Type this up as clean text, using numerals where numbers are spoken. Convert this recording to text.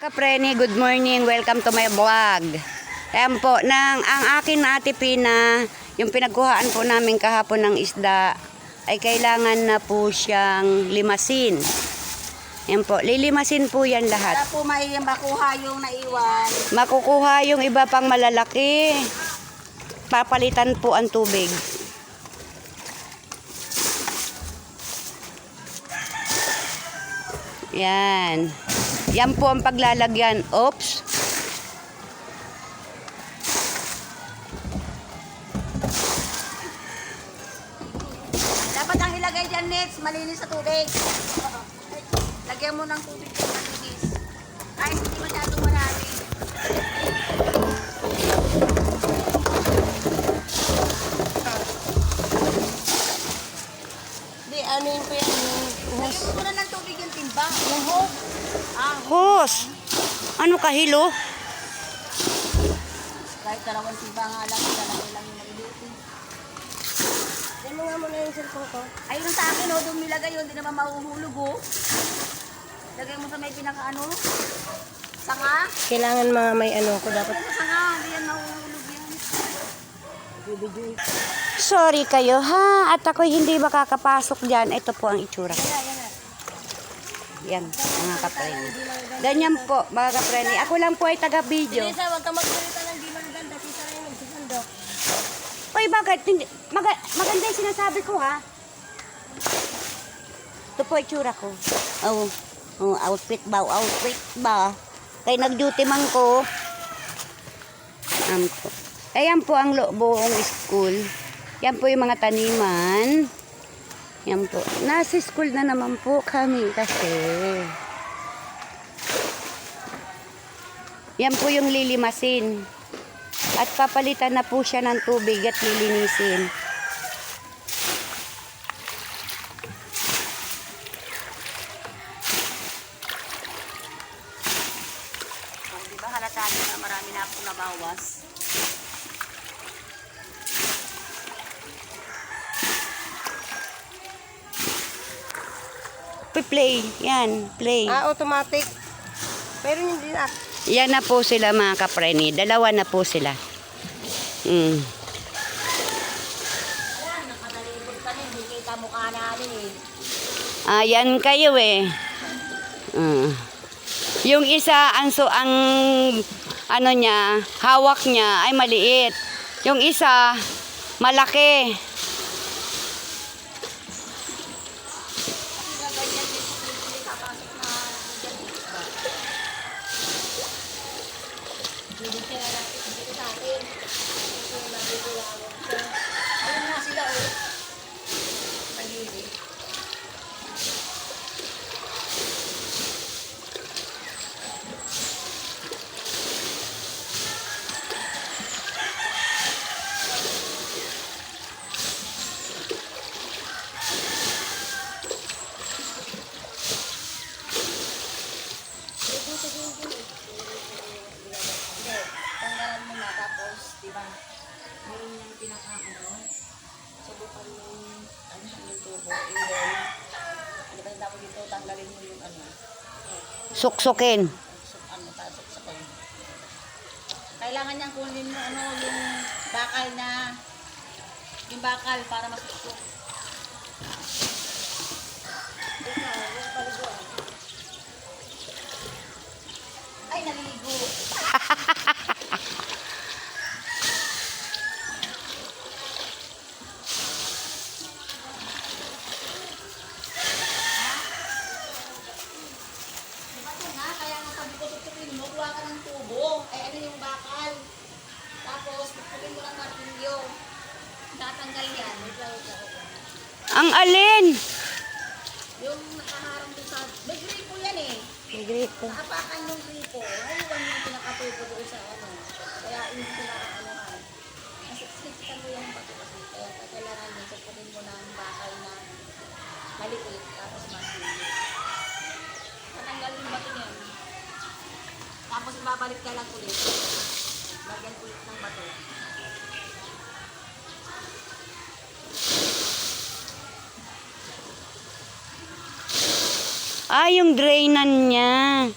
Kapreni, good morning. Welcome to my vlog. Ayan po, ang akin na Ate Pina, yung pinagkuhaan po namin kahapon ng isda, ay kailangan na po siyang limasin. Ayan po, lilimasin po yan lahat. Para po may makuha yung naiwan. Makukuha yung iba pang malalaki. Papalitan po ang tubig. Yan. Yan po ang paglalagyan. Oops. Dapat ang ilagay dyan, Nets, malinis sa tubig. Lagyan mo ng tubig yung malinis. Kahit hindi masyadong marami. Hindi, ano yun po yan? Lagyan mo na ng tubig yung timba. Uhog. Hos. Ano kahilo? Kahit dalawang timba nga lang, dalawang lang yung nailutin. Yan mo nga muna yung cellphone ko. Ayun sa akin, doon nilagay yun, hindi naman mahuhulog, Lagay mo sa may pinaka-ano, sanga. Kailangan mga may ano ko dapat. Sa sanga, hindi yan mahuhulog yan. Sorry kayo ha. At ako'y hindi makakapasok dyan. Ito po ang itsura. Yan, mga kapreni. Ganyan po, mga kapreni. Ako lang po ay taga-video. Lisa, huwag ka magsalita ng di maganda. Sisa na yung nagsisandok. Uy, bakit? Maganda yung sinasabi ko, ha? Ito po itsura ko. Outfit ba? Kaya nag-duty man ko. Ayan po ang buong school. Yan po yung mga taniman. Yan po. Nasa school na naman po kami kasi. Yan po yung lilimasin. At papalitan na po siya ng tubig at lilinisin. Di ba halata na marami na akong nabawas? Play. Yan. Play. Automatic. Pero hindi na. Yan na po sila mga kapreni. Dalawa na po sila. Nakatalibod ka na, hindi kita mukha natin Ayan kayo eh. Yung isa, ang ano niya, hawak niya ay maliit. Yung isa, malaki. Ayun nga sila, Pag-ibig. Tanggalan mo na tapos, di ba? Meron yung pinaka-ano, subukan yung tubo, and then, ano ba yung tawag dito, tanggalin mo yung Suksukin. tasok-sakin. Kailangan niyang kunin mo, yung bakal para masuksok. Ay, naliligo. Kaya nga sabi ko, tutukin mo, kuha ka ng tubo. Ay, ano yung bakal. Tapos, tutukin mo ng martilyo. Tatanggal yan. Ang alin? Yung nakaharang doon sa... May gripo yan eh. Grito. Naapakan yung gripo. Ayun yung pinakatubo doon sa ano. Kaya hindi ko nakaanuhan. Nasiksikan mo yung bato kasi. Kaya kailangan mo, tutukin mo ng bakal na maliit. Tapos martilyo. Tatanggal yung bato niyan. Tapos ibabalik ka lang ulit. Lagyan ulit ng bato. Ah, yung drainan niya.